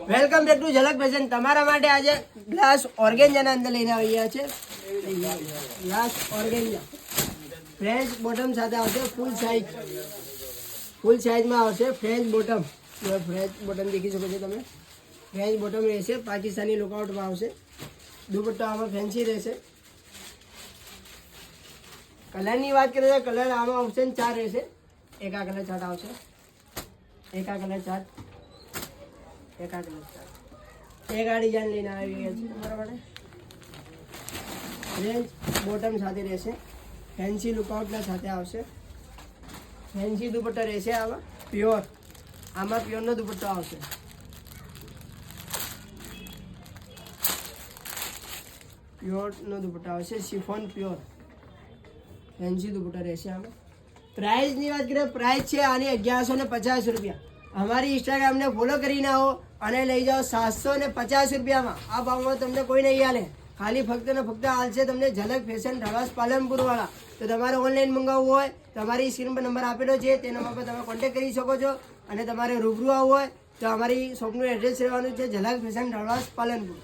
Welcome back to ઝલક fashion. તમારા માટે આજે ગ્લાસ ઓર્ગેન્જાના અંદર લઈને આવ્યા છે. ગ્લાસ ઓર્ગેન્જા ફ્રેન્ચ બોટમ સાથે આવશે. ફૂલ સાઇઝમાં આવશે. ફ્રેન્ચ બોટમ દેખી શકો છો તમે. ફ્રેન્ચ બોટમ રહેશે. પાકિસ્તાની લુકઆઉટમાં આવશે. દુપટ્ટો આમાં ફેન્સી રહેશે. કલરની વાત કરીએ તો કલર આમાં ઓપ્શન 4 રહેશે. એક આ કલર ચાર્ટ આવશે, એક આ કલર ચાર્ટ, એક આ કલર ચાર્ટ. એક આ ડિઝાઇન લઈને આવી ગયા છે તમારા માટે. ફ્રેન્ચ બોટમ સાથે રહેશે. ફેન્સી લુકઆઉટના સાથે આવશે. ફેન્સી દુપટ્ટો રહેશે આમાં પ્યોર. આમાં પ્યોરનો દુપટ્ટો આવશે. પ્યોરનો દુપટ્ટો આવશે. શિફોન પ્યોર ફેન્સી દુપટ્ટો રહેશે આમાં. પ્રાઇસની વાત કરીએ, પ્રાઇસ છે આની 1150 રૂપિયા. અમારી ઇન્સ્ટાગ્રામને ફોલો કરીને આવો અને લઈ જાઓ 750 રૂપિયામાં. આ ભાવમાં તમને કોઈ નહીં હાલે. ખાલી ફક્ત ને ફક્ત હાલશે તમને ઝલક ફેશન ઢાળવાસ પાલનપુરવાળા. તો તમારે ઓનલાઈન મંગાવવું હોય તમારી સ્ક્રીન પર નંબર આપેલો છે તે નંબર પર તમે કોન્ટેક્ટ કરી શકો છો. અને તમારે રૂબરૂ આવવું હોય તો અમારી શોપનું એડ્રેસ રહેવાનું છે ઝલક ફેશન ઢાળવાસ પાલનપુર.